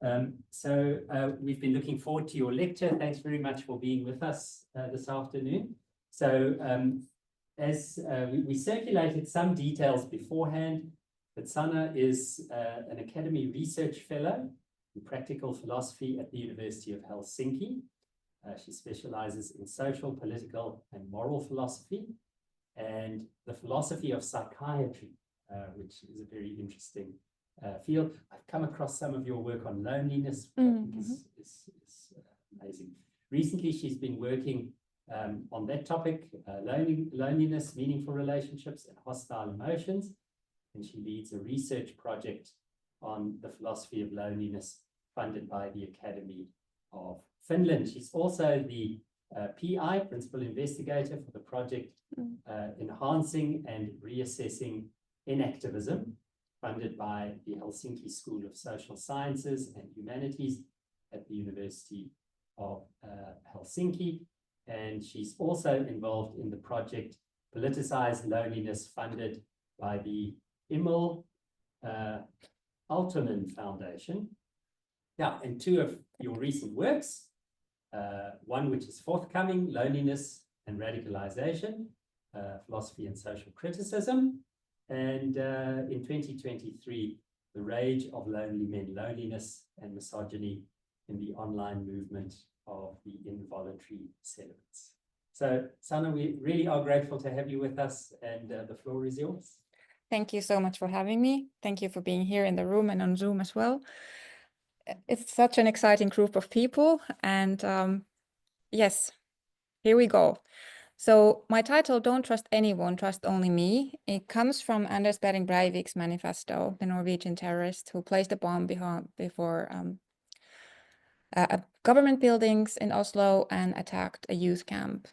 We've been looking forward to your lecture. Thanks very much for being with us this afternoon. So as we circulated some details beforehand, that Sanna is an Academy Research Fellow in Practical Philosophy at the University of Helsinki. She specializes in social, political, and moral philosophy, and the philosophy of psychiatry, which is a very interesting field. I've come across some of your work on loneliness, which I think is amazing. Recently, she's been working on that topic, loneliness, meaningful relationships, and hostile emotions. And she leads a research project on the philosophy of loneliness funded by the Academy of Finland. She's also the PI, Principal Investigator, for the project Enhancing and Reassessing Inactivism, funded by the Helsinki School of Social Sciences and Humanities at the University of Helsinki. And she's also involved in the project Politicized Loneliness, funded by the Emil Alterman Foundation. Yeah, and two of your recent works, one which is forthcoming, Loneliness and Radicalization, Philosophy and Social Criticism, and in 2023, The Rage of Lonely Men, Loneliness and Misogyny in the Online Movement of the Involuntary Celibates. So, Sanna, we really are grateful to have you with us, and the floor is yours. Thank you so much for having me. Thank you for being here in the room and on Zoom as well. It's such an exciting group of people, and yes, here we go. So my title, Don't Trust Anyone, Trust Only Me, it comes from Anders Behring Breivik's manifesto, the Norwegian terrorist who placed a bomb before government buildings in Oslo and attacked a youth camp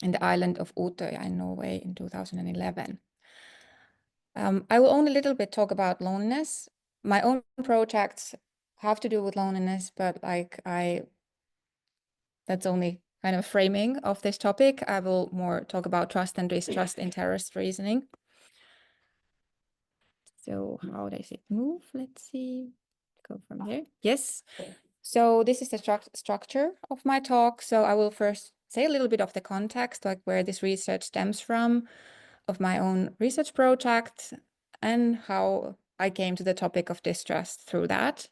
in the island of Utøya in Norway in 2011. I will only a little bit talk about loneliness. My own projects have to do with loneliness, but that's only kind of framing of this topic. I will more talk about trust and distrust in terrorist reasoning. So how does it move? Let's see. Go from here. Yes. So this is the structure of my talk. So I will first say a little bit of the context, like where this research stems from, of my own research project, and how I came to the topic of distrust through that.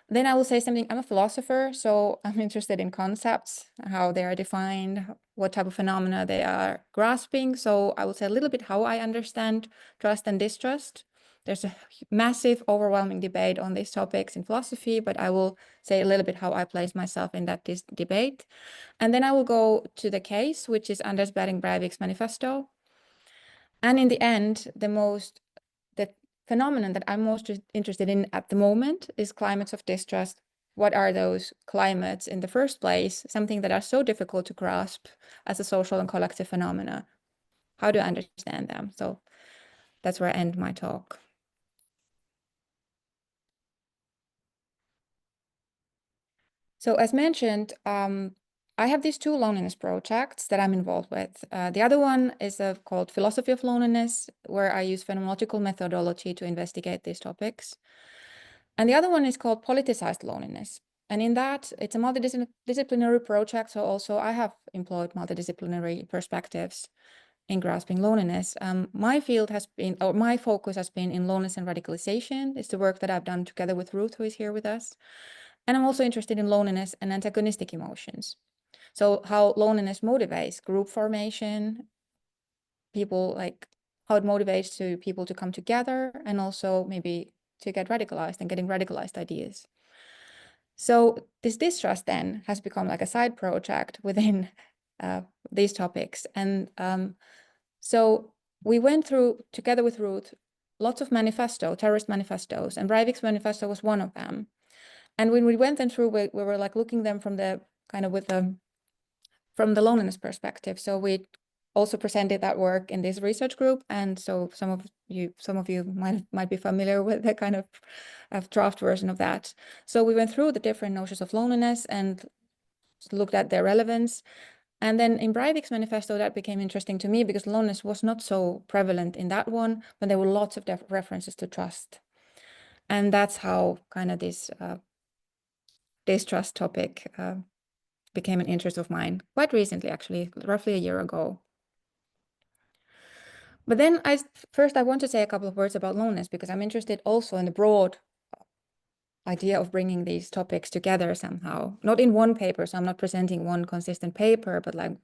Then I will say something. I'm a philosopher, so I'm interested in concepts, how they are defined, what type of phenomena they are grasping. So I will say a little bit how I understand trust and distrust. There's a massive, overwhelming debate on these topics in philosophy, but I will say a little bit how I place myself in that debate. And then I will go to the case, which is Anders Behring Breivik's manifesto. And in the end, the phenomenon that I'm most interested in at the moment is climates of distrust. What are those climates in the first place? Something that are so difficult to grasp as a social and collective phenomena. How do I understand them? So that's where I end my talk. So as mentioned, I have these two loneliness projects that I'm involved with. The other one is called Philosophy of Loneliness, where I use phenomenological methodology to investigate these topics. And the other one is called Politicized Loneliness. And in that, it's a multidisciplinary project. So also I have employed multidisciplinary perspectives in grasping loneliness. My field has been, or my focus has been in loneliness and radicalization. It's the work that I've done together with Ruth, who is here with us. And I'm also interested in loneliness and antagonistic emotions. So how loneliness motivates group formation, people, like how it motivates people to come together, and also maybe to get radicalized and getting radicalized ideas. So this distrust then has become like a side project within these topics. And so we went through, together with Ruth, lots of terrorist manifestos, and Breivik's manifesto was one of them. And when we went through, we were like looking them from the kind of from the loneliness perspective. So we also presented that work in this research group, and so some of you might be familiar with the kind of draft version of that. So we went through the different notions of loneliness and looked at their relevance. And then in Breivik's manifesto, that became interesting to me because loneliness was not so prevalent in that one, but there were lots of references to trust. And that's how kind of this distrust topic became an interest of mine quite recently, actually, roughly a year ago. But then first I want to say a couple of words about loneliness, because I'm interested also in the broad idea of bringing these topics together somehow, not in one paper. So I'm not presenting one consistent paper, but like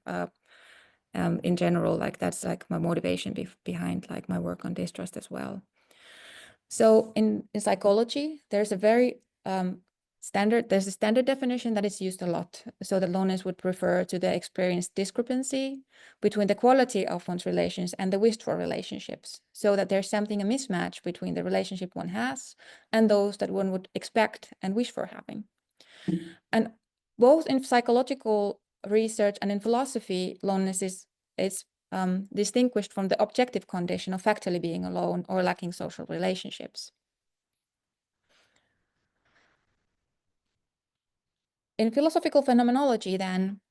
in general, like that's like my motivation behind like my work on distrust as well. So in psychology, there's a very there's a standard definition that is used a lot. So that loneliness would refer to the experienced discrepancy between the quality of one's relations and the wished for relationships. So that there's something, a mismatch between the relationship one has and those that one would expect and wish for having. And both in psychological research and in philosophy, loneliness is distinguished from the objective condition of factually being alone or lacking social relationships. In philosophical phenomenology, then,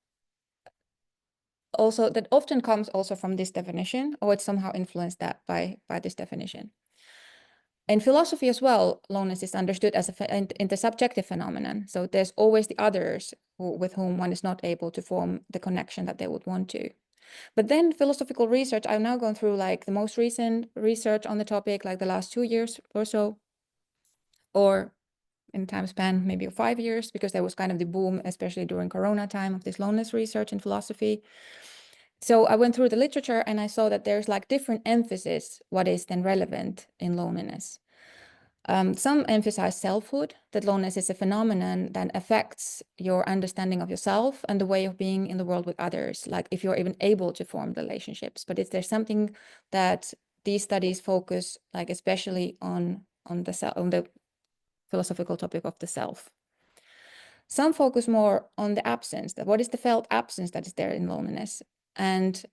also that often comes also from this definition, or it's somehow influenced that by this definition. In philosophy as well, loneliness is understood as an intersubjective phenomenon. So there's always the others with whom one is not able to form the connection that they would want to. But then philosophical research, I've now gone through like the most recent research on the topic, like the last 2 years or so, or in time span, maybe 5 years, because there was kind of the boom, especially during Corona time, of this loneliness research in philosophy. So I went through the literature and I saw that there's like different emphasis, what is then relevant in loneliness. Some emphasize selfhood, that loneliness is a phenomenon that affects your understanding of yourself and the way of being in the world with others, like if you're even able to form relationships. But is there something that these studies focus, like especially on the philosophical topic of the self? Some focus more on the absence, that what is the felt absence that is there in loneliness. And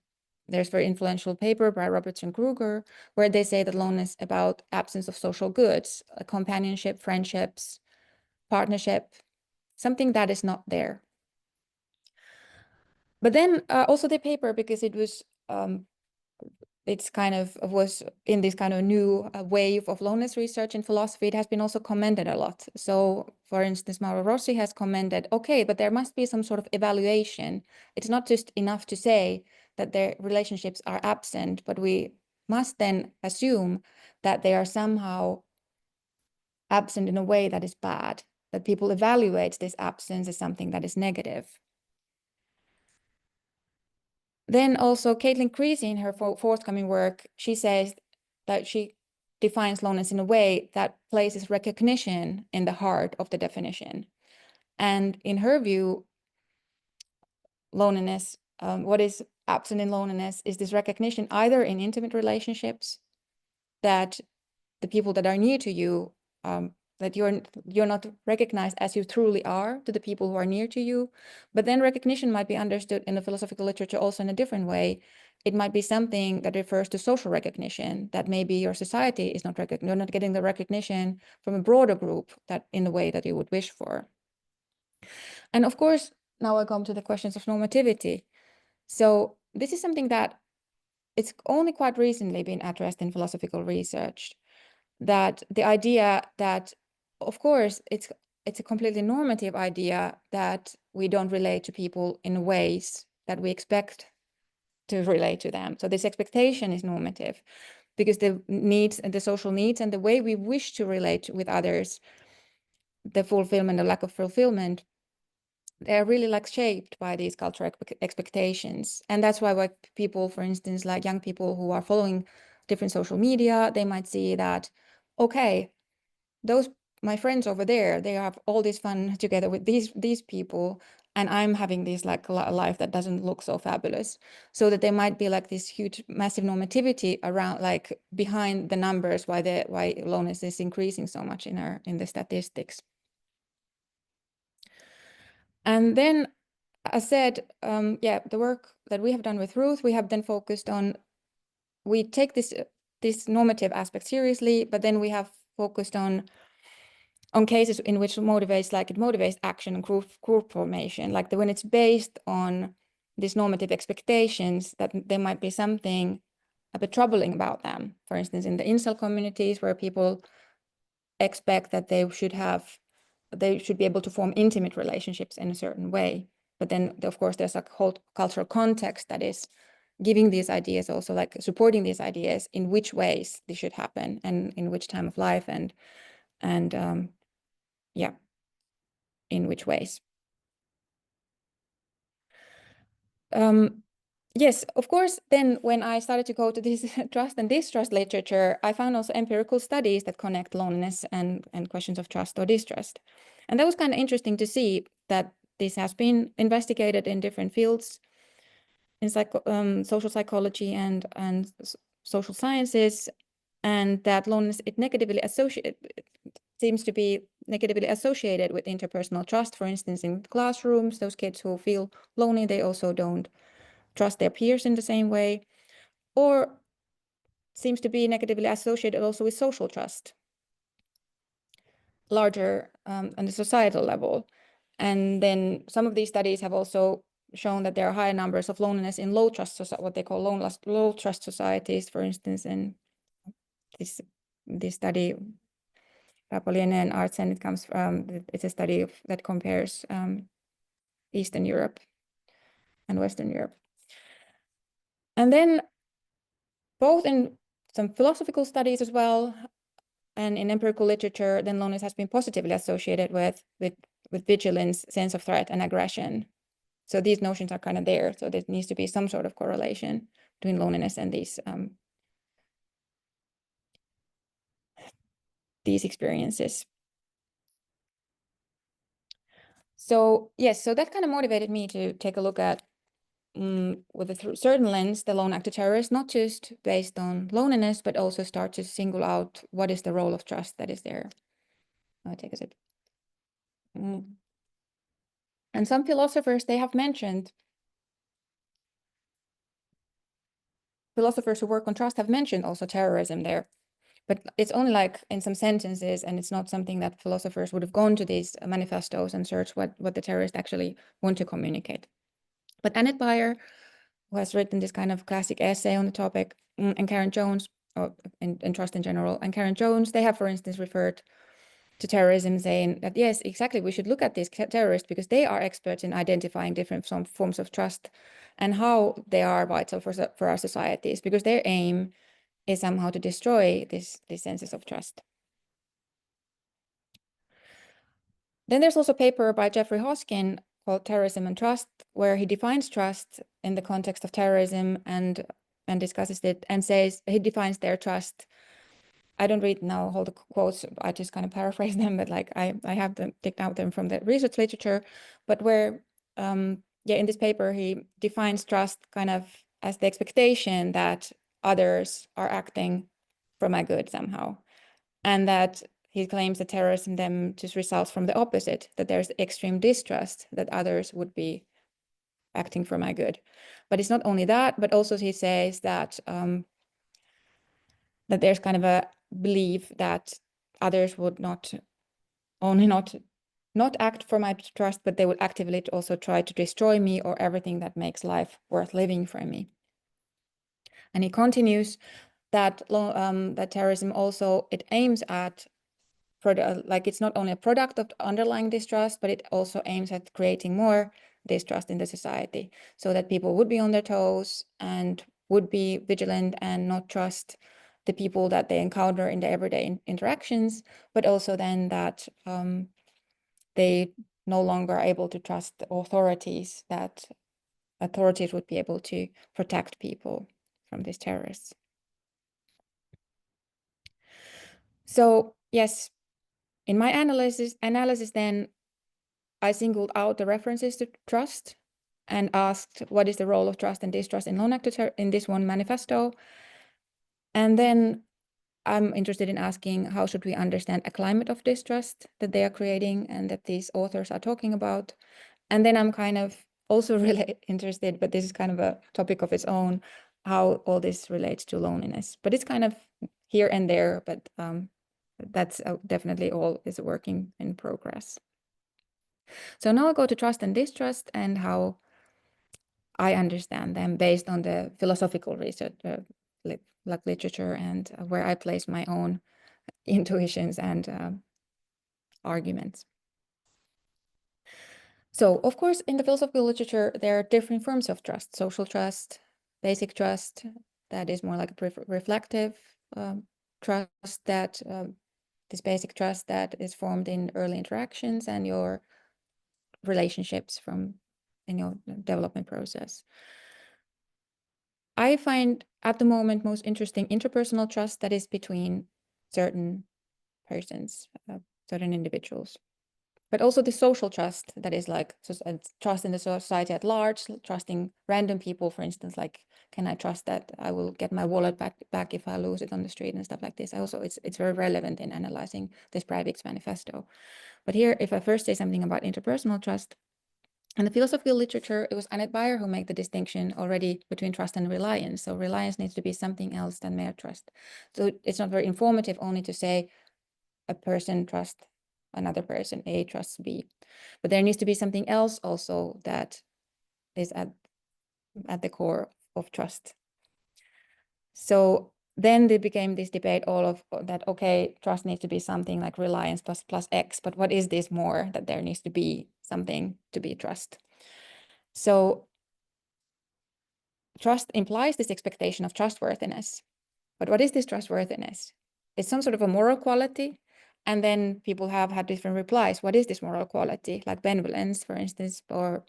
there's a very influential paper by Robertson Kruger, where they say that loneliness is about absence of social goods, companionship, friendships, partnership, something that is not there. But then also the paper, because it was it's kind of was in this kind of new wave of loneliness research in philosophy, it has been also commended a lot. So for instance, Mauro Rossi has commended, okay, but there must be some sort of evaluation. It's not just enough to say that their relationships are absent, but we must then assume that they are somehow absent in a way that is bad, that people evaluate this absence as something that is negative. Then also Caitlin Creasy in her forthcoming work, she says that she defines loneliness in a way that places recognition in the heart of the definition. And in her view, loneliness, what is absent in loneliness is this recognition either in intimate relationships, that the people that are near to you, that you're not recognized as you truly are to the people who are near to you. But then recognition might be understood in the philosophical literature also in a different way. It might be something that refers to social recognition, that maybe your society is not you're not getting the recognition from a broader group that in the way that you would wish for. And of course, now I come to the questions of normativity. So this is something that it's only quite recently been addressed in philosophical research, that the idea that, of course, it's a completely normative idea that we don't relate to people in ways that we expect to relate to them. So this expectation is normative, because the needs and the social needs and the way we wish to relate with others, the fulfillment or lack of fulfillment, they're really like shaped by these cultural expectations. And that's why people, for instance, like young people who are following different social media, they might see that, okay, those my friends over there, they have all this fun together with these people, and I'm having this like a life that doesn't look so fabulous. So that there might be like this huge massive normativity around, like behind the numbers, why loneliness is increasing so much in the statistics. And then I said, the work that we have done with Ruth, we have then focused on, we take this normative aspect seriously, but then we have focused on cases in which it motivates action and group formation, like when it's based on these normative expectations, that there might be something a bit troubling about them. For instance, in the incel communities, where people expect that they should have they should be able to form intimate relationships in a certain way. But then, of course, there's a whole cultural context that is giving these ideas, also like supporting these ideas in which ways this should happen and in which time of life and yeah, in which ways. Yes, of course, then when I started to go to this trust and distrust literature, I found also empirical studies that connect loneliness and questions of trust or distrust. And that was kind of interesting to see that this has been investigated in different fields in social psychology and social sciences, and that loneliness seems to be negatively associated with interpersonal trust. For instance, in classrooms, those kids who feel lonely, they also don't trust their peers in the same way, or seems to be negatively associated also with social trust, larger on the societal level. And then some of these studies have also shown that there are higher numbers of loneliness in low trust, what they call low trust societies. For instance, in this study, Rapolinen and Artsen, it comes from, it's a study that compares Eastern Europe and Western Europe. And then both in some philosophical studies as well, and in empirical literature, then loneliness has been positively associated with vigilance, sense of threat, and aggression. So these notions are kind of there. So there needs to be some sort of correlation between loneliness and these experiences. So yes, so that kind of motivated me to take a look at with a certain lens, the lone actor terrorist, not just based on loneliness, but also start to single out what is the role of trust that is there. I'll take a sip. And some philosophers, they have mentioned, philosophers who work on trust have mentioned also terrorism there, but it's only like in some sentences, and it's not something that philosophers would have gone to these manifestos and searched what the terrorists actually want to communicate. But Annette Baier, who has written this kind of classic essay on the topic, and Karen Jones, or in trust in general, and Karen Jones, they have, for instance, referred to terrorism, saying that, yes, exactly, we should look at these terrorists because they are experts in identifying different forms of trust and how they are vital for our societies, because their aim is somehow to destroy these senses of trust. Then there's also a paper by Geoffrey Hosking called Terrorism and Trust, where he defines trust in the context of terrorism and discusses it and says he defines their trust. I don't read now all the quotes, I just kind of paraphrase them, but like I have them picked out them from the research literature, but where, in this paper, he defines trust kind of as the expectation that others are acting for my good somehow. And that he claims that terrorism then just results from the opposite, that there's extreme distrust that others would be acting for my good. But it's not only that, but also he says that that there's kind of a belief that others would not act for my trust, but they would actively also try to destroy me or everything that makes life worth living for me. And he continues that that terrorism also, it aims at, like, it's not only a product of underlying distrust, but it also aims at creating more distrust in the society, so that people would be on their toes and would be vigilant and not trust the people that they encounter in their everyday interactions, but also then that they no longer are able to trust the authorities, that authorities would be able to protect people from these terrorists. So yes, in my analysis then, I singled out the references to trust and asked what is the role of trust and distrust in lone actor in this one manifesto. And then I'm interested in asking, how should we understand a climate of distrust that they are creating and that these authors are talking about? And then I'm kind of also really interested, but this is kind of a topic of its own, how all this relates to loneliness. But it's kind of here and there, but that's definitely all is working in progress. So now I'll go to trust and distrust and how I understand them based on the philosophical research, like literature, and where I place my own intuitions and arguments. So, of course, in the philosophical literature, there are different forms of trust: social trust, basic trust, that is more like a reflective trust, that this basic trust that is formed in early interactions and your relationships in your development process. I find at the moment most interesting interpersonal trust that is between certain persons, certain individuals. But also the social trust that is like trust in the society at large, trusting random people, for instance, like, can I trust that I will get my wallet back if I lose it on the street and stuff like this. Also, it's very relevant in analyzing this Breivik's manifesto. But here, if I first say something about interpersonal trust, in the philosophical literature, it was Annette Baier who made the distinction already between trust and reliance. So reliance needs to be something else than mere trust. So it's not very informative only to say a person trusts another person, A trusts B. But there needs to be something else also that is at the core of trust. So then there became this debate all of that, okay, trust needs to be something like reliance plus X, but what is this more that there needs to be something to be trust? So trust implies this expectation of trustworthiness. But what is this trustworthiness? It's some sort of a moral quality. And then people have had different replies. What is this moral quality? Like benevolence, for instance, or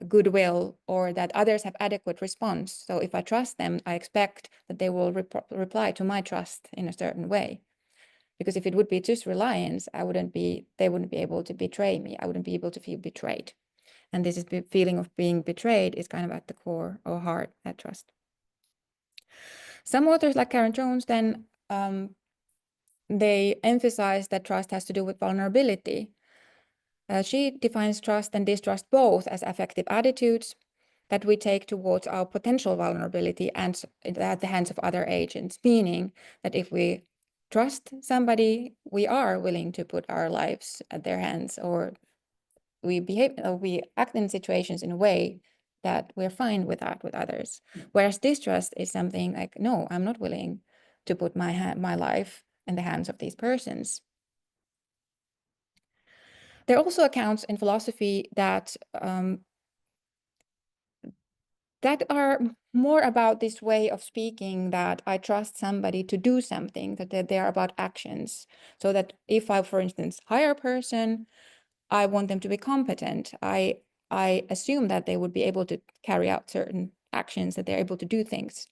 goodwill, or that others have adequate response. So if I trust them, I expect that they will reply to my trust in a certain way. Because if it would be just reliance, they wouldn't be able to betray me. I wouldn't be able to feel betrayed. And this is the feeling of being betrayed is kind of at the core or heart at trust. Some authors like Karen Jones then they emphasize that trust has to do with vulnerability. She defines trust and distrust both as affective attitudes that we take towards our potential vulnerability and at the hands of other agents, meaning that if we trust somebody, we are willing to put our lives at their hands, or we act in situations in a way that we're fine with that with others. Whereas distrust is something like, no, I'm not willing to put my life in the hands of these persons. There are also accounts in philosophy that are more about this way of speaking, that I trust somebody to do something, that they are about actions. So that if I, for instance, hire a person, I want them to be competent. I assume that they would be able to carry out certain actions, that they're able to do things.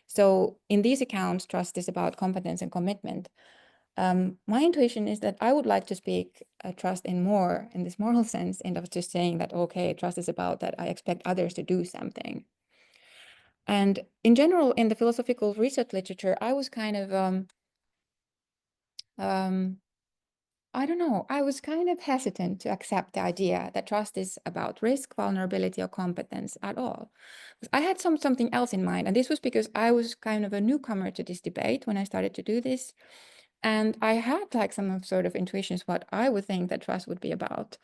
So in these accounts, trust is about competence and commitment. My intuition is that I would like to speak trust in this moral sense, and of just saying that, okay, trust is about that I expect others to do something. And in general, in the philosophical research literature, I was kind of, I don't know, I was kind of hesitant to accept the idea that trust is about risk, vulnerability, or competence at all. I had something else in mind, and this was because I was kind of a newcomer to this debate when I started to do this. And I had like some sort of intuitions what I would think that trust would be about.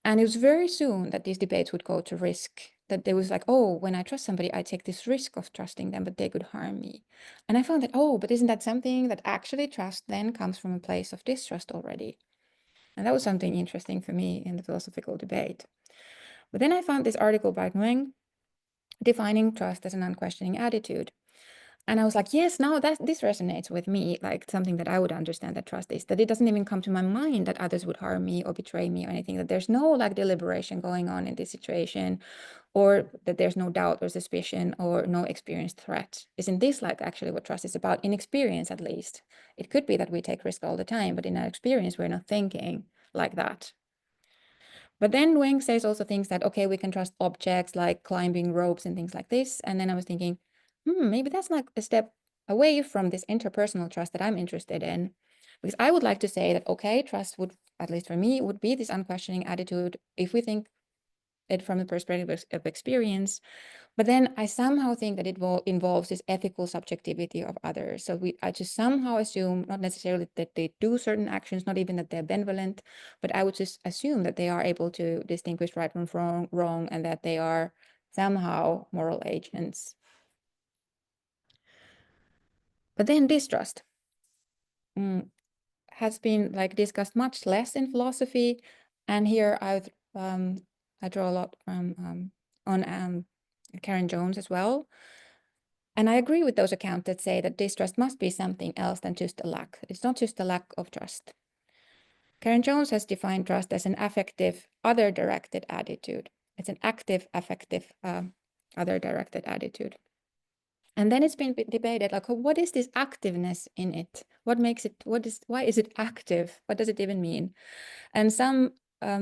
And it was very soon that these debates would go to risk, that there was like, oh, when I trust somebody, I take this risk of trusting them, but they could harm me. And I found that, oh, but isn't that something that actually trust then comes from a place of distrust already? And that was something interesting for me in the philosophical debate. But then I found this article by Nguyen defining trust as an unquestioning attitude. And I was like, yes, now this resonates with me, like something that I would understand that trust is, that it doesn't even come to my mind that others would harm me or betray me or anything, that there's no like deliberation going on in this situation, or that there's no doubt or suspicion or no experienced threat. Isn't this like actually what trust is about, in experience at least? It could be that we take risk all the time, but in our experience, we're not thinking like that. But then Wang says also things that, okay, we can trust objects like climbing ropes and things like this. And then I was thinking, maybe that's like a step away from this interpersonal trust that I'm interested in. Because I would like to say that, okay, trust would, at least for me, would be this unquestioning attitude if we think it from the perspective of experience. But then I somehow think that it involves this ethical subjectivity of others. So I just somehow assume, not necessarily that they do certain actions, not even that they're benevolent, but I would just assume that they are able to distinguish right from wrong, and that they are somehow moral agents. But then distrust has been like discussed much less in philosophy. And here I draw a lot from on Karen Jones as well. And I agree with those accounts that say that distrust must be something else than just a lack. It's not just a lack of trust. Karen Jones has defined trust as an affective, other-directed attitude. It's an active, affective, other-directed attitude. And then it's been debated, like, what is this activeness in it? What makes it, why is it active? What does it even mean? And some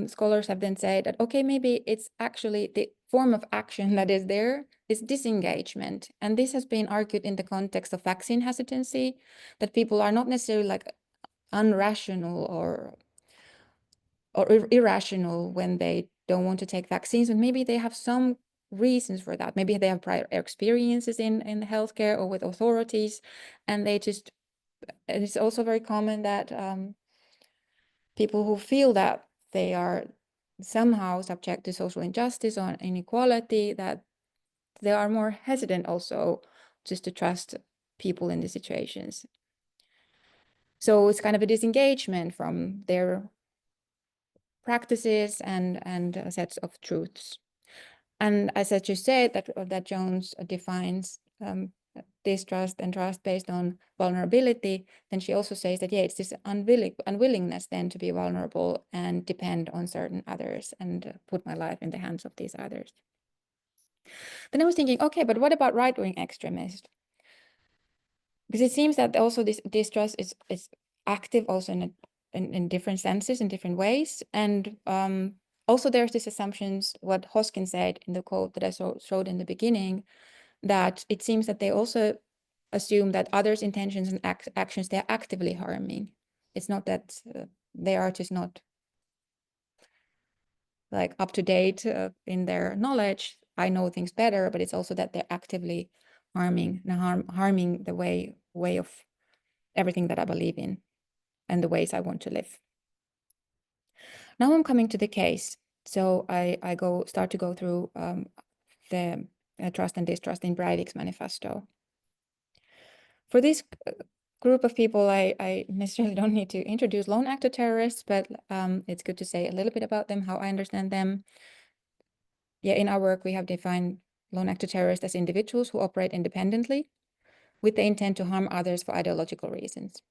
scholars have then said that, okay, maybe it's actually the form of action that is there is disengagement. And this has been argued in the context of vaccine hesitancy, that people are not necessarily like unrational or irrational when they don't want to take vaccines, and maybe they have some reasons for that. Maybe they have prior experiences in healthcare or with authorities, and they just, it's also very common that people who feel that they are somehow subject to social injustice or inequality, that they are more hesitant also just to trust people in these situations. So it's kind of a disengagement from their practices and sets of truths. And as you said, that Jones defines distrust and trust based on vulnerability, then she also says that, yeah, it's this unwillingness then to be vulnerable and depend on certain others and put my life in the hands of these others. Then I was thinking, okay, but what about right-wing extremists? Because it seems that also this distrust is active also in different senses, in different ways. And also there's this assumptions, what Hosking said in the quote that I showed in the beginning, that it seems that they also assume that others' intentions and actions, they're actively harming. It's not that they are just not like up to date in their knowledge. I know things better, but it's also that they're actively harming the way of everything that I believe in and the ways I want to live. Now I'm coming to the case. So I start to go through the trust and distrust in Breivik's manifesto. For this group of people, I necessarily don't need to introduce lone actor terrorists, but it's good to say a little bit about them, how I understand them. Yeah, in our work, we have defined lone actor terrorists as individuals who operate independently with the intent to harm others for ideological reasons.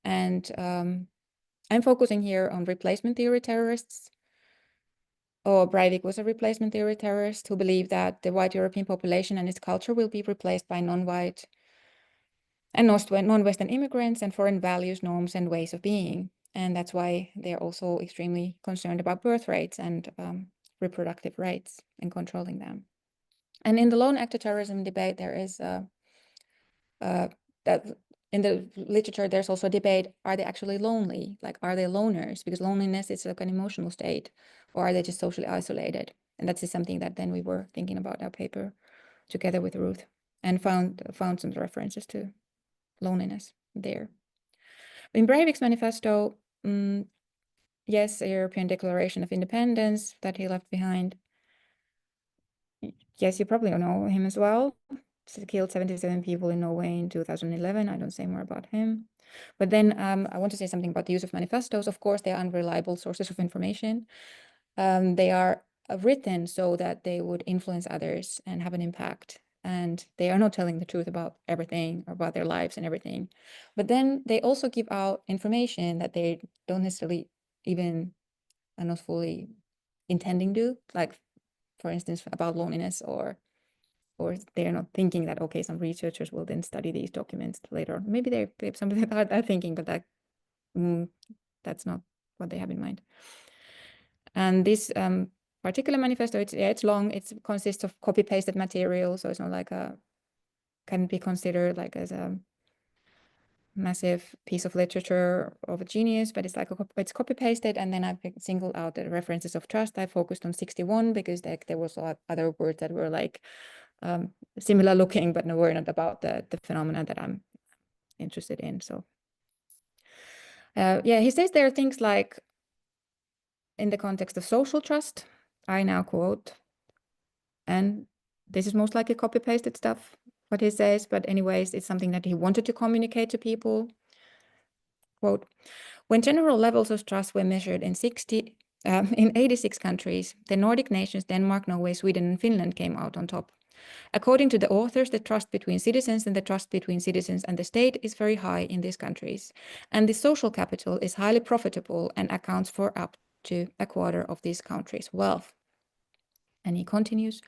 And I'm focusing here on replacement theory terrorists. Breivik was a replacement theory terrorist who believed that the white European population and its culture will be replaced by non-white and non-Western immigrants and foreign values, norms, and ways of being. And that's why they're also extremely concerned about birth rates and reproductive rights and controlling them. And in the lone actor terrorism debate, there is that in the literature, there's also a debate, are they actually lonely? Like, are they loners? Because loneliness is like an emotional state, or are they just socially isolated? And that's just something that then we were thinking about our paper together with Ruth and found some references to loneliness there. In Breivik's manifesto, yes, a European Declaration of Independence that he left behind. Yes, you probably know him as well. He killed 77 people in Norway in 2011. I don't say more about him. But then I want to say something about the use of manifestos. Of course, they are unreliable sources of information. They are written so that they would influence others and have an impact. And they are not telling the truth about everything or about their lives and everything. But then they also give out information that they don't necessarily even are not fully intending to, like, for instance, about loneliness, or they're not thinking that, okay, some researchers will then study these documents later. Maybe they have something that they're thinking, but that's not what they have in mind. And this particular manifesto, it's long. It consists of copy-pasted material, so it's not like can be considered like as a massive piece of literature of a genius, but it's like it's copy-pasted, and then I singled out the references of trust. I focused on 61 because there was a lot other words that were like similar looking, but no, were not about the phenomena that I'm interested in. So yeah, he says there are things like, in the context of social trust, I now quote, and this is most likely copy-pasted stuff, what he says, but anyways, it's something that he wanted to communicate to people. Quote, when general levels of trust were measured in 60 in 86 countries, the Nordic nations, Denmark, Norway, Sweden, and Finland came out on top. According to the authors, the trust between citizens and the trust between citizens and the state is very high in these countries. And the social capital is highly profitable and accounts for up to a quarter of these countries' wealth. And he continues,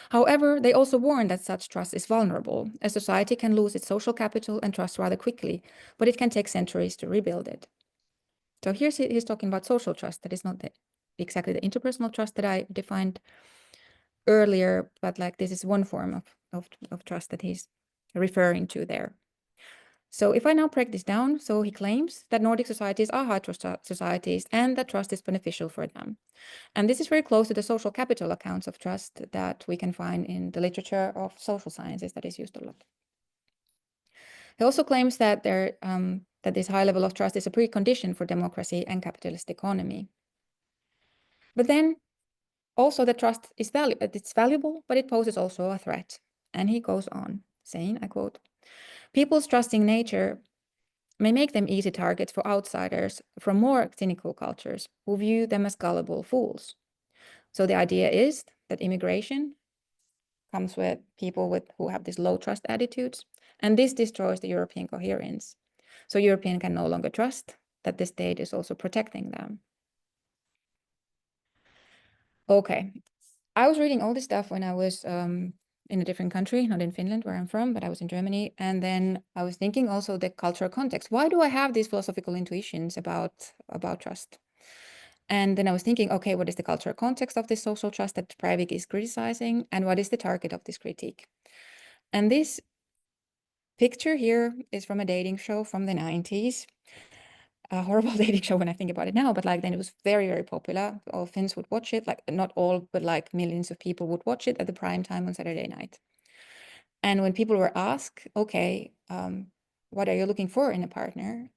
however, they also warn that such trust is vulnerable. A society can lose its social capital and trust rather quickly, but it can take centuries to rebuild it. So he's talking about social trust. That is not exactly the interpersonal trust that I defined earlier, but like this is one form of trust that he's referring to there. So if I now break this down, so he claims that Nordic societies are high trust societies and that trust is beneficial for them. And this is very close to the social capital accounts of trust that we can find in the literature of social sciences that is used a lot. He also claims that that this high level of trust is a precondition for democracy and capitalist economy. But then also the trust is it's valuable, but it poses also a threat. And he goes on saying, I quote, people's trusting nature may make them easy targets for outsiders from more cynical cultures who view them as gullible fools. So the idea is that immigration comes with people who have these low trust attitudes, and this destroys the European coherence. So Europeans can no longer trust that the state is also protecting them. Okay, I was reading all this stuff when I was in a different country, not in Finland where I'm from, but I was in Germany. And then I was thinking also the cultural context. Why do I have these philosophical intuitions about trust? And then I was thinking, okay, what is the cultural context of this social trust that Breivik is criticizing? And what is the target of this critique? And this picture here is from a dating show from the 90s. A horrible dating show when I think about it now, but like then it was very, very popular. All Finns would watch it, like not all, but like millions of people would watch it at the prime time on Saturday night. And when people were asked, okay, what are you looking for in a partner?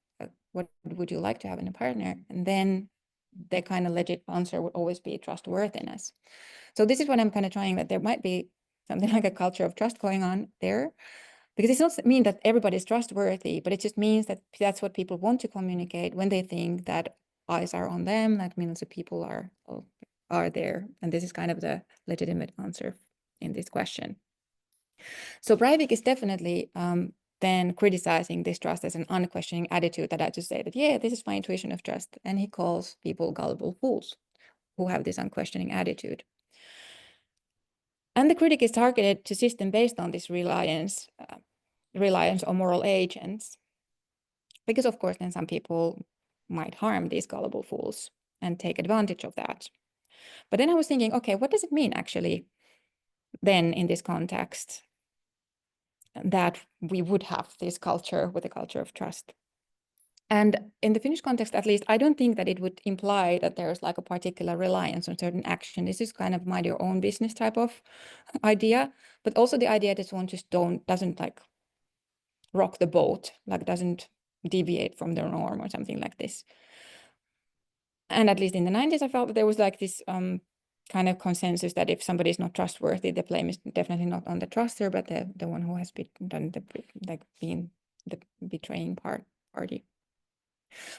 What would you like to have in a partner? And then the kind of legit answer would always be trustworthiness. So this is what I'm kind of trying, that there might be something like a culture of trust going on there. Because it doesn't mean that everybody is trustworthy, but it just means that that's what people want to communicate when they think that eyes are on them. That means that people are there. And this is kind of the legitimate answer in this question. So Breivik is definitely then criticizing this trust as an unquestioning attitude that I just say that, yeah, this is my intuition of trust. And he calls people gullible fools who have this unquestioning attitude. And the critic is targeted to system based on this reliance on moral agents. Because of course, then some people might harm these gullible fools and take advantage of that. But then I was thinking, okay, what does it mean actually then in this context that we would have this culture with a culture of trust? And in the Finnish context, at least, I don't think that it would imply that there's like a particular reliance on certain action. This is kind of mind your own business type of idea, but also the idea that one just doesn't like rock the boat, like doesn't deviate from the norm or something like this. And at least in the 90s, I felt that there was like this kind of consensus that if somebody is not trustworthy, the blame is definitely not on the truster, but the one who has been the betraying party.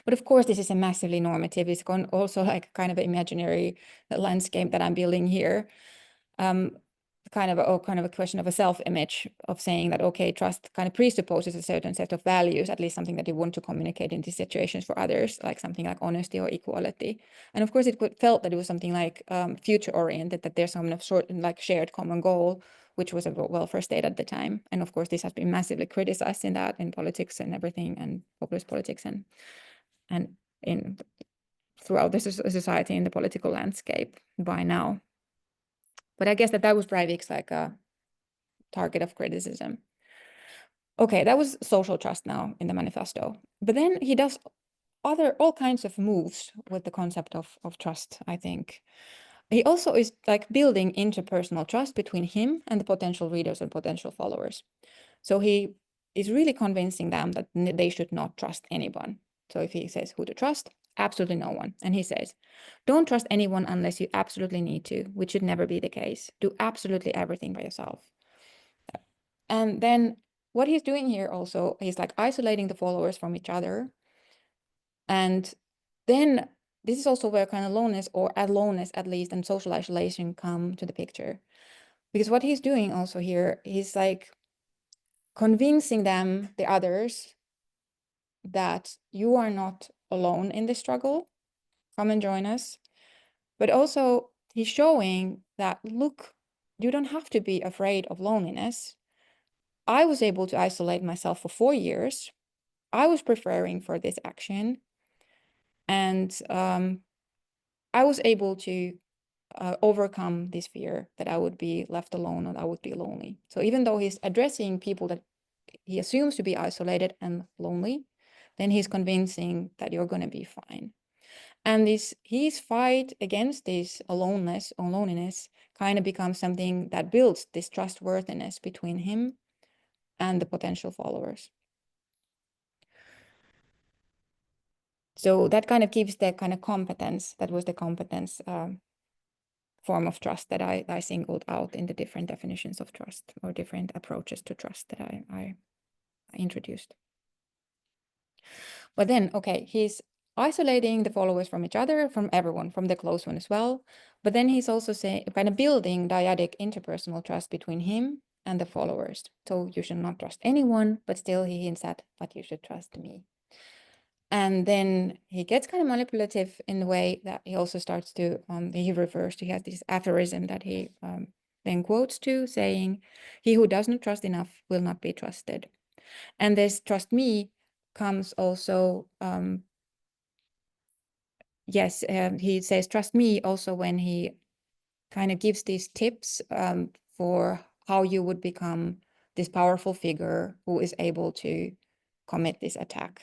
But of course, this is a massively normative. It's also like kind of an imaginary landscape that I'm building here. Kind of a question of a self-image of saying that, okay, trust kind of presupposes a certain set of values, at least something that you want to communicate in these situations for others, like something like honesty or equality. And of course, it felt that it was something like future-oriented, that there's some sort of like shared common goal, which was a welfare state at the time. And of course, this has been massively criticized in politics and everything, and populist politics and throughout the society in the political landscape by now. But I guess that was Breivik's like a target of criticism. Okay, that was social trust now in the manifesto. But then he does all kinds of moves with the concept of trust, I think. He also is like building interpersonal trust between him and the potential readers and potential followers. So he is really convincing them that they should not trust anyone. So if he says who to trust, absolutely no one. And he says, don't trust anyone unless you absolutely need to, which should never be the case. Do absolutely everything by yourself. And then what he's doing here also, he's like isolating the followers from each other. And then this is also where kind of loneliness, or aloneness at least, and social isolation come to the picture. Because what he's doing also here, he's like convincing them, the others, that you are not alone in this struggle. Come and join us. But also he's showing that, look, you don't have to be afraid of loneliness. I was able to isolate myself for 4 years. I was preparing for this action. And I was able to overcome this fear that I would be left alone or I would be lonely. So even though he's addressing people that he assumes to be isolated and lonely, then he's convincing that you're going to be fine. And his fight against this aloneness or loneliness kind of becomes something that builds this trustworthiness between him and the potential followers. So that kind of gives that kind of competence. That was the competence form of trust that I singled out in the different definitions of trust, or different approaches to trust that I introduced. But then, okay, he's isolating the followers from each other, from everyone, from the close one as well. But then he's also saying, kind of building dyadic interpersonal trust between him and the followers. So you should not trust anyone, but still he hints at, but you should trust me. And then he gets kind of manipulative in the way that he also starts to, he refers to, he has this aphorism that he then quotes to, saying, he who does not trust enough will not be trusted. And this trust me comes also, yes, he says, trust me also when he kind of gives these tips for how you would become this powerful figure who is able to commit this attack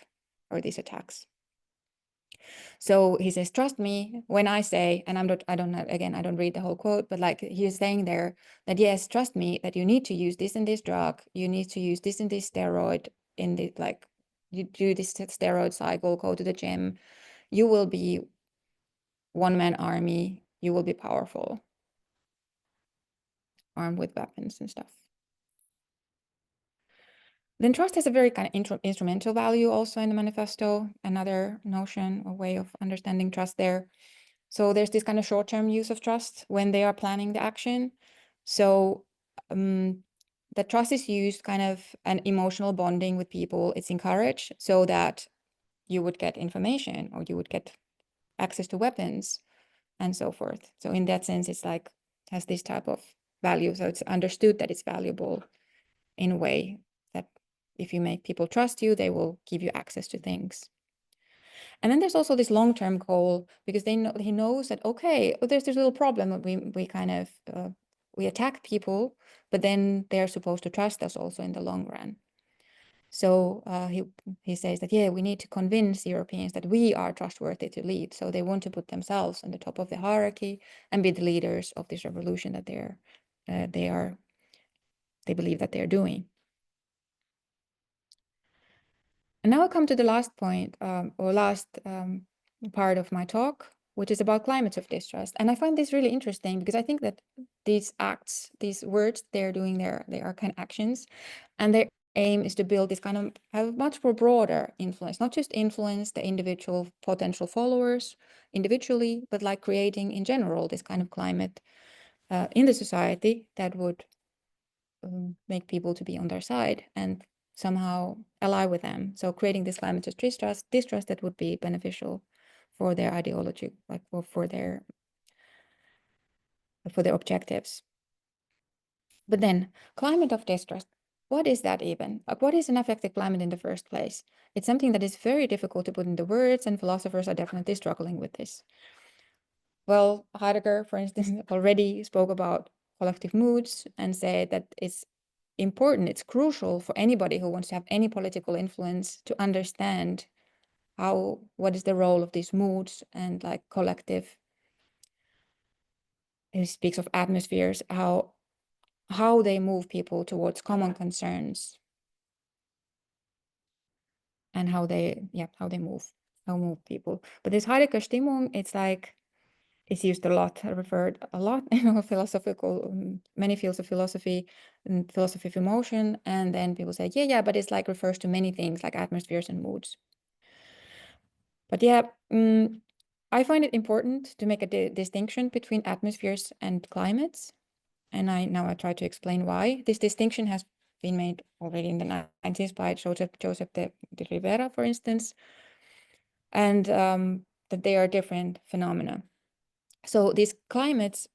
or these attacks. So he says, trust me when I say, and I don't know, again, I don't read the whole quote, but like he's saying there that, yes, trust me that you need to use this and this drug, you need to use this and this steroid in the, like, you do this steroid cycle, go to the gym, you will be one-man army, you will be powerful, armed with weapons and stuff. Then trust has a very kind of instrumental value also in the manifesto, another notion or way of understanding trust there. So there's this kind of short-term use of trust when they are planning the action. So the trust is used kind of an emotional bonding with people. It's encouraged so that you would get information or you would get access to weapons and so forth. So in that sense, it's like has this type of value. So it's understood that it's valuable in a way that if you make people trust you, they will give you access to things. And then there's also this long-term goal, because he knows that, okay, there's this little problem that we kind of, we attack people, but then they're supposed to trust us also in the long run. So he says that, yeah, we need to convince Europeans that we are trustworthy to lead. So they want to put themselves on the top of the hierarchy and be the leaders of this revolution that they believe that they're doing. And now I come to the last point, or last part of my talk, which is about climates of distrust. And I find this really interesting because I think that these acts, these words they're doing there, they are kind of actions, and their aim is to build this kind of have much more broader influence, not just influence the individual potential followers individually, but like creating in general this kind of climate in the society that would make people to be on their side and somehow ally with them. So creating this climate of distrust that would be beneficial for their ideology, like for their objectives. But then climate of distrust, what is that even? Like, what is an effective climate in the first place? It's something that is very difficult to put into words, and philosophers are definitely struggling with this. Well, Heidegger, for instance, already spoke about collective moods and said that it's important, it's crucial for anybody who wants to have any political influence to understand what is the role of these moods and like collective. He speaks of atmospheres, how they move people towards common concerns and how they move people. But this Heidegger Stimmung, it's used a lot, referred a lot in philosophical, many fields of philosophy and philosophy of emotion. And then people say, yeah, but it's like refers to many things like atmospheres and moods. But yeah, I find it important to make a distinction between atmospheres and climates. And now I try to explain why. This distinction has been made already in the 90s by Joseph de Rivera, for instance, and that they are different phenomena. So these climates,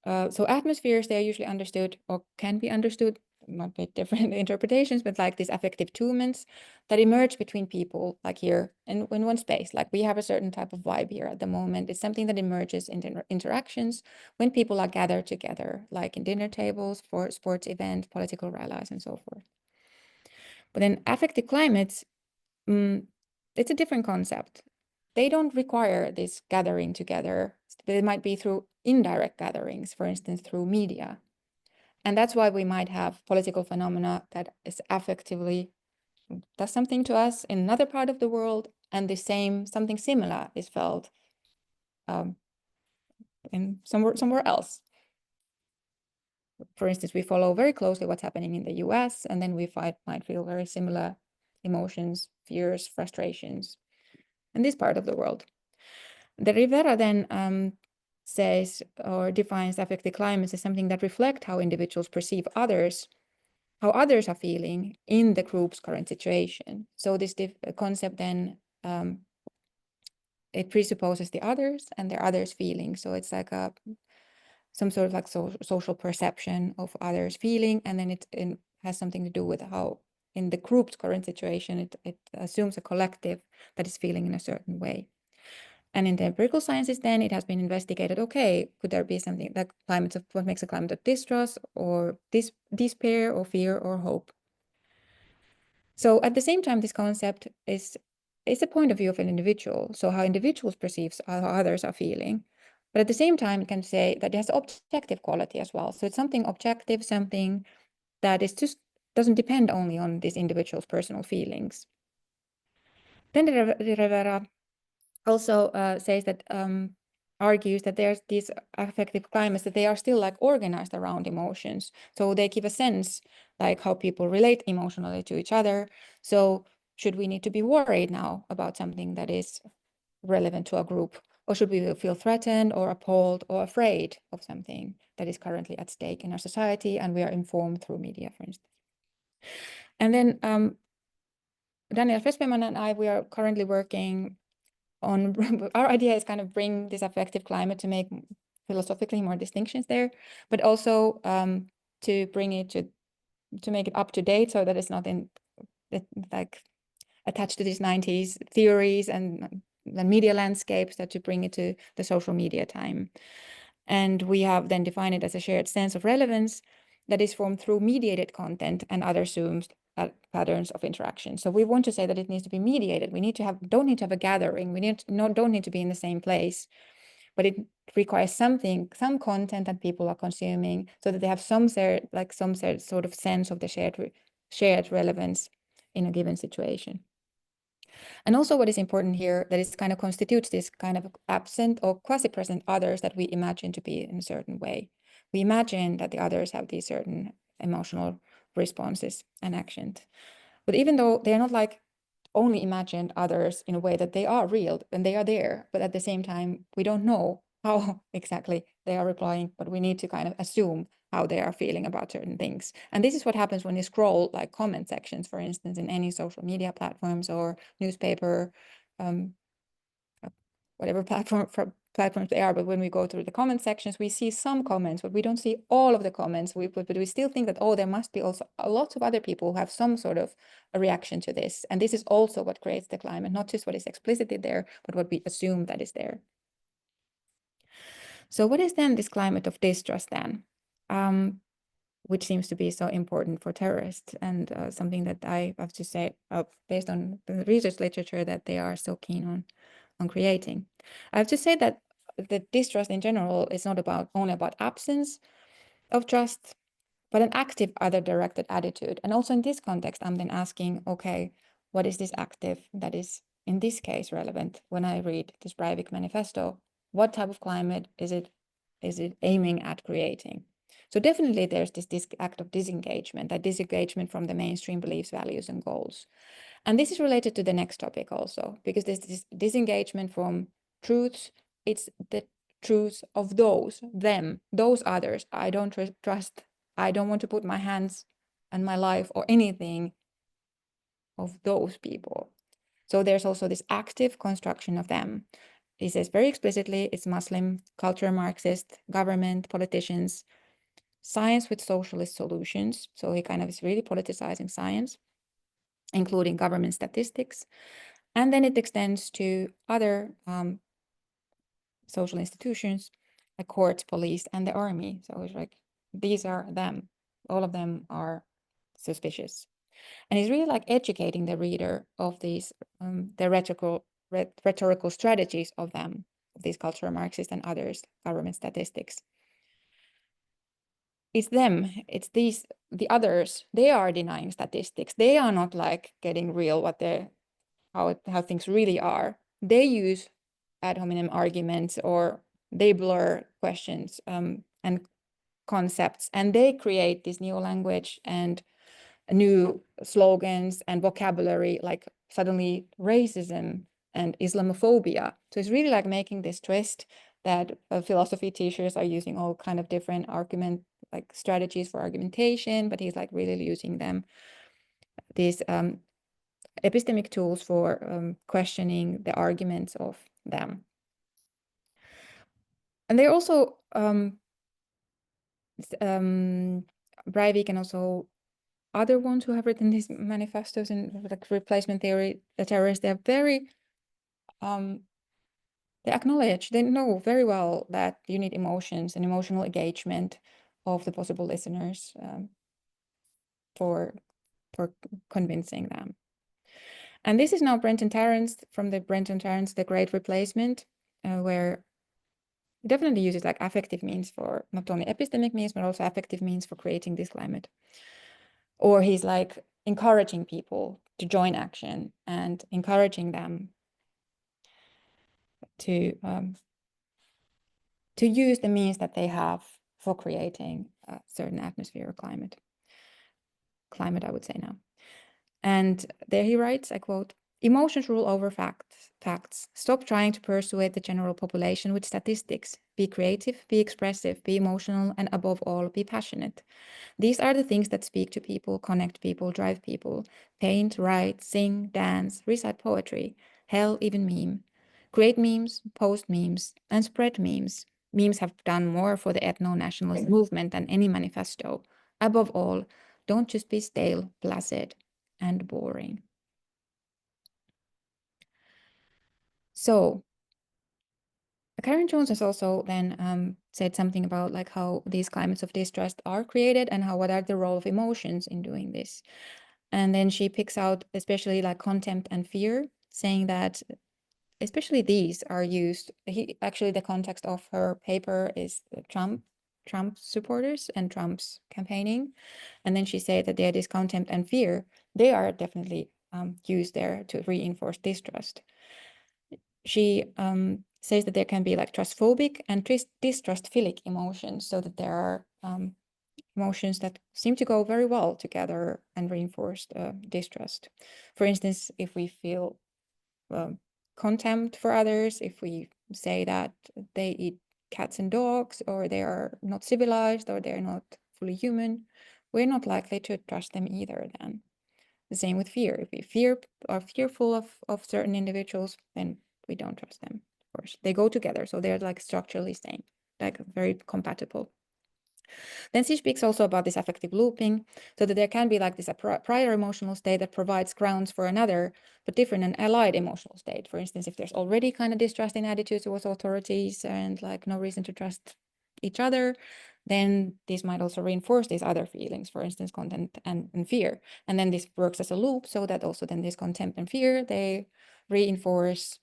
so atmospheres, they are usually understood or can be understood, not with different interpretations, but like these affective tuments that emerge between people, like here in one space. Like we have a certain type of vibe here at the moment. It's something that emerges in interactions when people are gathered together, like in dinner tables, for sports events, political rallies, and so forth. But then affective climates, it's a different concept. They don't require this gathering together. It might be through indirect gatherings, for instance, through media. And that's why we might have political phenomena that is affectively does something to us in another part of the world, and the same, something similar is felt in somewhere else. For instance, we follow very closely what's happening in the US, and then we might feel very similar emotions, fears, frustrations in this part of the world. De Rivera then says or defines affective climates as something that reflect how individuals perceive others, how others are feeling in the group's current situation. So this concept then, it presupposes the others and their others' feelings. So it's like some sort of like social perception of others' feeling, and then it has something to do with how in the group's current situation, it assumes a collective that is feeling in a certain way. And in the empirical sciences, then it has been investigated, okay, could there be something like climates of what makes a climate of distrust or despair or fear or hope? So at the same time, this concept is a point of view of an individual. So how individuals perceive how others are feeling. But at the same time, you can say that it has objective quality as well. So it's something objective, something that is just doesn't depend only on this individual's personal feelings. Then the Rivera also says that argues that there's these affective climates that they are still like organized around emotions. So they give a sense like how people relate emotionally to each other. So should we need to be worried now about something that is relevant to a group? Or should we feel threatened or appalled or afraid of something that is currently at stake in our society and we are informed through media, for instance? And then Daniel Fespeman and I, we are currently working on, our idea is kind of bring this affective climate to make philosophically more distinctions there, but also to bring it to make it up to date so that it's not in like attached to these 90s theories and the media landscapes, that to bring it to the social media time. And we have then defined it as a shared sense of relevance that is formed through mediated content and other assumed patterns of interaction. So we want to say that it needs to be mediated. We don't need to have a gathering. Don't need to be in the same place, but it requires some content that people are consuming so that they have some sort of sense of the shared relevance in a given situation. And also what is important here, that it kind of constitutes this kind of absent or quasi-present others that we imagine to be in a certain way. We imagine that the others have these certain emotional responses and actions. But even though they're not like only imagined others in a way that they are real and they are there, but at the same time, we don't know how exactly they are replying, but we need to kind of assume how they are feeling about certain things. And this is what happens when you scroll like comment sections, for instance, in any social media platforms or newspaper, whatever platforms they are. But when we go through the comment sections, we see some comments, but we don't see all of the comments. But we still think that, oh, there must be also lots of other people who have some sort of a reaction to this. And this is also what creates the climate, not just what is explicitly there, but what we assume that is there. So what is then this climate of distrust then? Which seems to be so important for terrorists, and something that I have to say, based on the research literature, that they are so keen on creating. I have to say that the distrust in general is not only about absence of trust, but an active other-directed attitude. And also in this context, I'm then asking, okay, what is this active that is in this case relevant when I read this Breivik manifesto? What type of climate is it aiming at creating? So definitely there's this act of disengagement, that disengagement from the mainstream beliefs, values, and goals. And this is related to the next topic also, because there's this disengagement from truths. It's the truths of those others. I don't trust. I don't want to put my hands and my life or anything of those people. So there's also this active construction of them. He says very explicitly it's Muslim, culture Marxist, government, politicians, science with socialist solutions. So he kind of is really politicizing science, including government statistics. And then it extends to other social institutions, like courts, police, and the army. So it's like, these are them. All of them are suspicious. And he's really like educating the reader of these, the rhetorical strategies of them, of these cultural Marxists and others, government statistics. It's them, it's these, the others, they are denying statistics. They are not like getting real how things really are. They use ad hominem arguments, or they blur questions and concepts, and they create this new language and new slogans and vocabulary, like suddenly racism and Islamophobia. So it's really like making this twist that philosophy teachers are using all kind of different argument, like strategies for argumentation, but he's like really using them, these epistemic tools for questioning the arguments of them. And they're also Breivik and also other ones who have written these manifestos in like replacement theory, the terrorists, they're very they acknowledge, they know very well that you need emotions and emotional engagement of the possible listeners for convincing them. And this is now Brenton Tarrant's, from the Brenton Tarrant's The Great Replacement, where he definitely uses like affective means for not only epistemic means, but also affective means for creating this climate. Or he's like encouraging people to join action and encouraging them to use the means that they have for creating a certain atmosphere or climate, I would say now. And there he writes, I quote, "Emotions rule over facts. Stop trying to persuade the general population with statistics. Be creative, be expressive, be emotional, and above all, be passionate. These are the things that speak to people, connect people, drive people. Paint, write, sing, dance, recite poetry, hell, even meme. Create memes, post memes, and spread memes. Memes have done more for the ethno-nationalist movement than any manifesto. Above all, don't just be stale, placid, and boring." So Karen Jones has also then said something about like how these climates of distrust are created and what are the role of emotions in doing this. And then she picks out especially like contempt and fear, saying that especially these are used. Actually, the context of her paper is Trump supporters and Trump's campaigning. And then she said that this contempt and fear, they are definitely used there to reinforce distrust. She says that there can be like trustphobic and distrustphilic emotions, so that there are emotions that seem to go very well together and reinforce distrust. For instance, if we feel contempt for others, if we say that they eat cats and dogs, or they are not civilized, or they're not fully human, we're not likely to trust them either then. The same with fear. If we are fearful of certain individuals, then we don't trust them, of course. They go together, so they're like structurally same, like very compatible. Then she speaks also about this affective looping, so that there can be like this prior emotional state that provides grounds for another, but different and allied emotional state. For instance, if there's already kind of distrusting attitudes towards authorities and like no reason to trust each other, then this might also reinforce these other feelings, for instance, contempt and fear. And then this works as a loop, so that also then this contempt and fear, they reinforce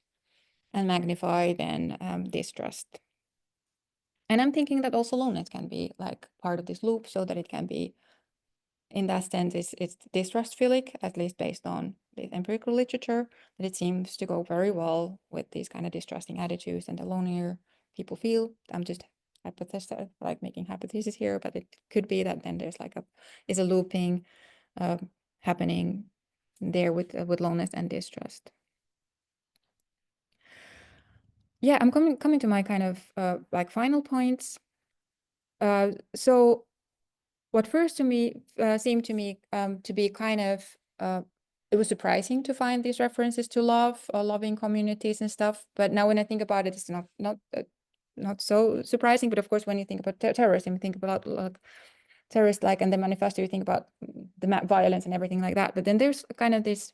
and magnify then distrust. And I'm thinking that also loneliness can be like part of this loop, so that it can be, in that sense, it's distrustphilic, at least based on the empirical literature, that it seems to go very well with these kind of distrusting attitudes, and the lonelier people feel. I'm just hypothesizing, like making hypotheses here, but it could be that then there's like a looping happening there with loneliness and distrust. Yeah, I'm coming to my kind of like final points. So what first to me seemed to me to be kind of it was surprising to find these references to love or loving communities and stuff. But now when I think about it, it's not so surprising. But of course, when you think about terrorism, you think about like terrorists, like, and the manifesto, you think about the violence and everything like that. But then there's kind of this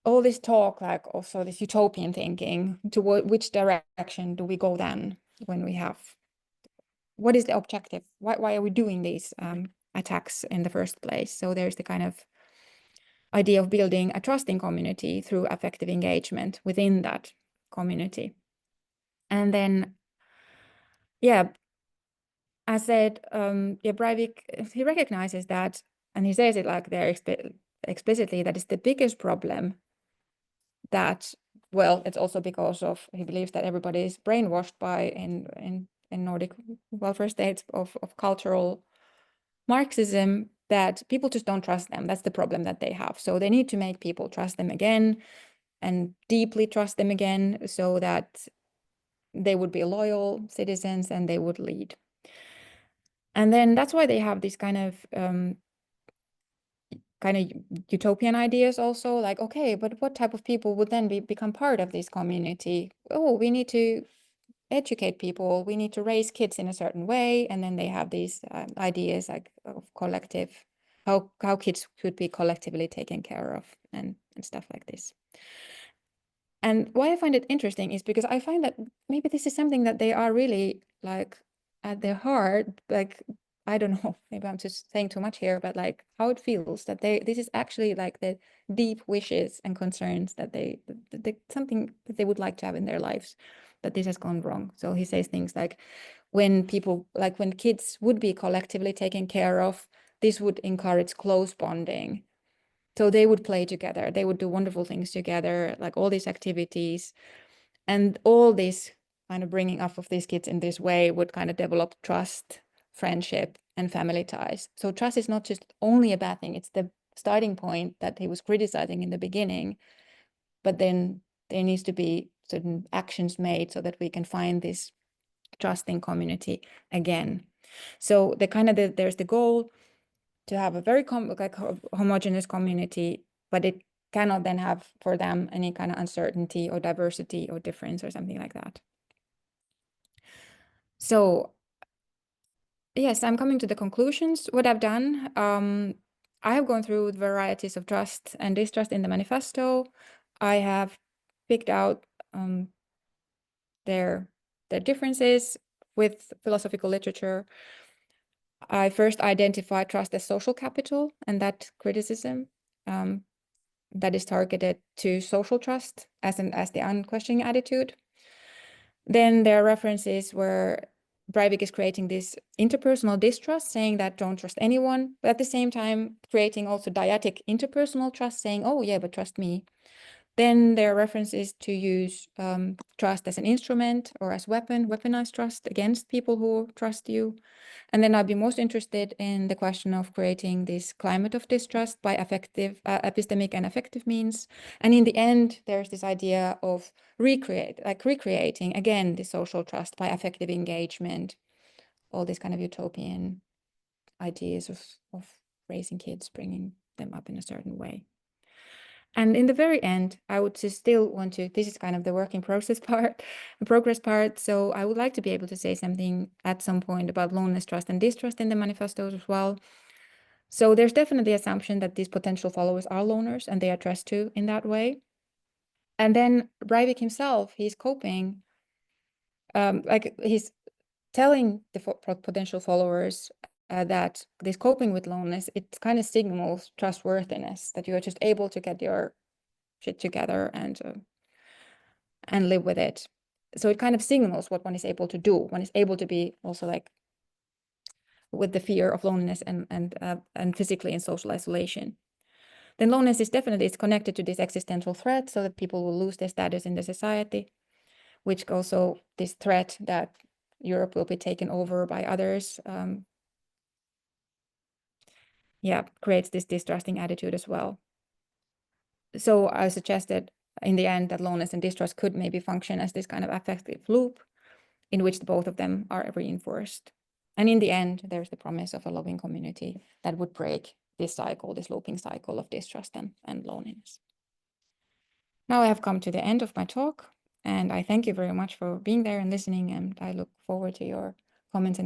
all this talk, like also this utopian thinking, to which direction do we go then when we have, what is the objective? Why are we doing these attacks in the first place? So there's the kind of idea of building a trusting community through effective engagement within that community. And then, yeah, I said, yeah, Breivik, he recognizes that, and he says it like there explicitly, that is the biggest problem that, well, it's also because of, he believes that everybody is brainwashed by in Nordic welfare states of cultural Marxism, that people just don't trust them. That's the problem that they have. So they need to make people trust them again and deeply trust them again so that they would be loyal citizens and they would lead. And then that's why they have these kind of utopian ideas also, like, okay, but what type of people would then become part of this community? Oh, we need to educate people, we need to raise kids in a certain way, and then they have these ideas like of collective, how kids could be collectively taken care of and stuff like this. And why I find it interesting is because I find that maybe this is something that they are really like at their heart, like, I don't know, maybe I'm just saying too much here, but like how it feels that this is actually like the deep wishes and concerns that something that they would like to have in their lives, that this has gone wrong. So he says things like, when kids would be collectively taken care of, this would encourage close bonding. So they would play together, they would do wonderful things together, like all these activities, and all this kind of bringing up of these kids in this way would kind of develop trust, friendship, and family ties. So trust is not just only a bad thing, it's the starting point that he was criticizing in the beginning, but then there needs to be certain actions made so that we can find this trusting community again. So there's the goal to have a very homogeneous community, but it cannot then have for them any kind of uncertainty or diversity or difference or something like that. So yes, I'm coming to the conclusions. What I've done, I have gone through varieties of trust and distrust in the manifesto. I have picked out their differences with philosophical literature. I first identified trust as social capital and that criticism that is targeted to social trust as the unquestioning attitude. Then there are references where Breivik is creating this interpersonal distrust, saying that don't trust anyone, but at the same time creating also dyadic interpersonal trust, saying, oh yeah, but trust me. Then there are references to use trust as an instrument or as weaponized trust against people who trust you. And then I'd be most interested in the question of creating this climate of distrust by effective, epistemic and effective means. And in the end, there's this idea of recreating, again, the social trust by effective engagement, all these kind of utopian ideas of raising kids, bringing them up in a certain way. And in the very end, I would just still want to, this is kind of the work in progress part. So I would like to be able to say something at some point about loneliness, trust, and distrust in the manifestos as well. So there's definitely the assumption that these potential followers are loners and they are trust to in that way. And then Breivik himself, he's coping, like he's telling the potential followers that this coping with loneliness, it kind of signals trustworthiness, that you are just able to get your shit together and live with it. So it kind of signals what one is able to do. One is able to be also like with the fear of loneliness and physically in social isolation. Then loneliness is definitely, it's connected to this existential threat, so that people will lose their status in the society, which also this threat that Europe will be taken over by others, creates this distrusting attitude as well. So I suggested in the end that loneliness and distrust could maybe function as this kind of affective loop in which both of them are reinforced. And in the end, there's the promise of a loving community that would break this cycle, this looping cycle of distrust and loneliness. Now I have come to the end of my talk, and I thank you very much for being there and listening, and I look forward to your comments and